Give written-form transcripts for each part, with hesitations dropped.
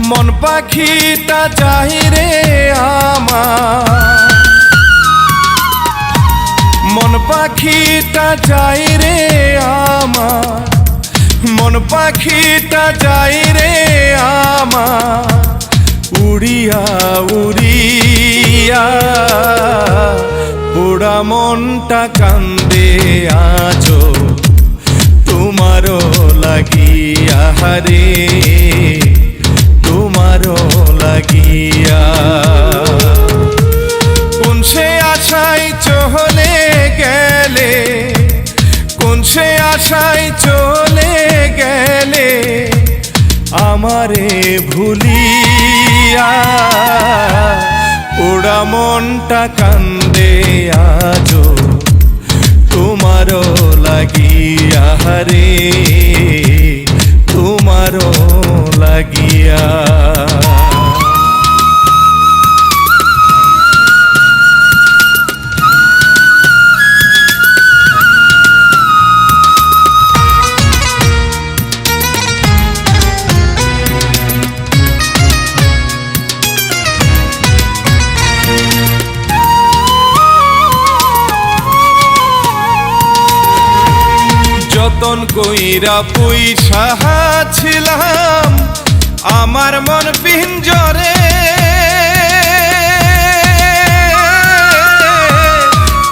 মন পাখিটা চাই রে আমার, মন পাখিটা চাই রে আমার, মন পাখিটা চাই রে আমার, উড়িয়া উড়িয়া পোড়া মনটা কান্দে আজো তোমারও লাগিয়া রে, তোমারও লাগিয়া। কোন সে আশায় চলে গেলে, কোন সে আশায় চলে গেলে আমারে ভুলিয়া, পোড়া মনটা কান্দে আজো তোমারও লাগিয়া রে, তোমারও লাগিয়া। যতন কইরা পয়সা ছিলাম আমার মন পিঞ্জরে,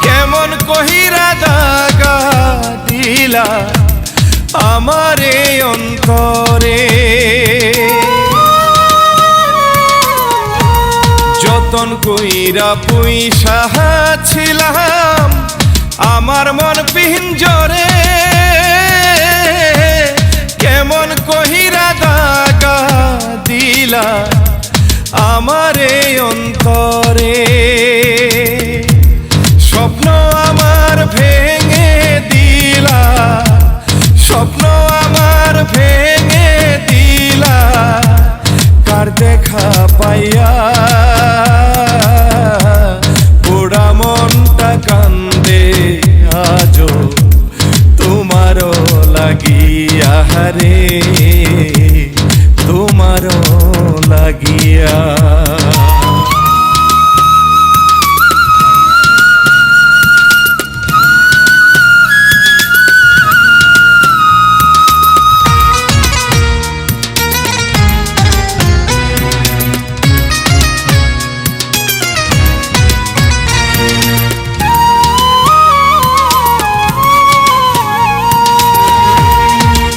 কেমন কহিরা দাগা দিলা আমারে অন্তরে। যতন কইরা পয়সা ছিলাম আমার মন পিঞ্জরে, কেমন কহিরা দাগা দিলা আমারে অন্তরে। স্বপ্ন আমার ভেঙে দিলা, স্বপ্ন আমার ভেঙে দিলা, কার দেখা পাইয়া পোড়া মনটা কান্দে আজো তোমারও লাগিয়া রে, তোমারও লাগিয়া।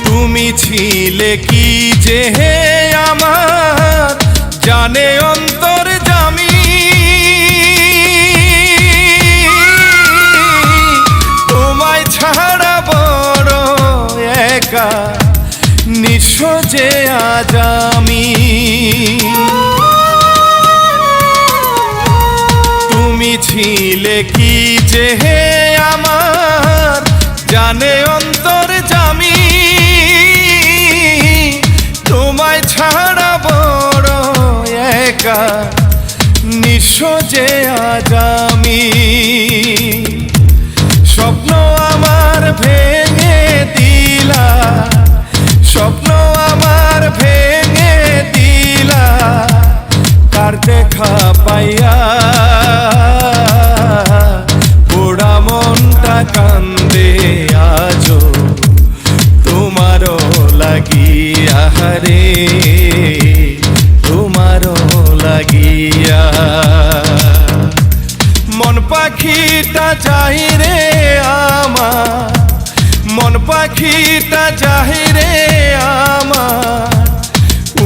তুমি ছিলে কি যে আমার জানে অন্তর জামি, তোমায় ছাড়া বড় একা নিঃস্ব যে আজ আমি। তুমি ছিলে কি যে আমার জানে অন্তর জামি, তোমায় ছাড়া বড় একা নিঃস্ব যে আজ আমি। স্বপ্ন আমার ভেঙে দিলা, স্বপ্ন আমার ভেঙে দিলা, কার দেখা পাইয়া পোড়া মনটা কান্দে আজো তোমারও লাগিয়া রে, তোমারও লাগিয়া। মন পাখিটা চাই রে আমার, মন পাখিটা চাই রে আমার,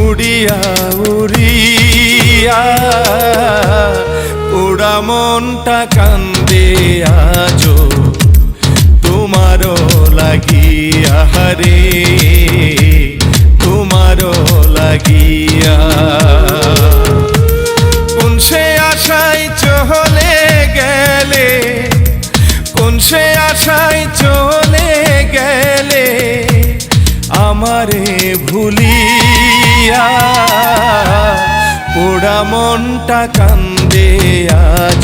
উড়িয়া উড়িয়া পোড়া মনটা কান্দে আজো তোমারও লাগিয়া রে, তোমারও লাগিয়া। কোন সে আশায় চলে গেলে, কোন সে আশায় চলে গেলে আমারে ভুলিয়া, পোড়া মনটা কান্দে আজ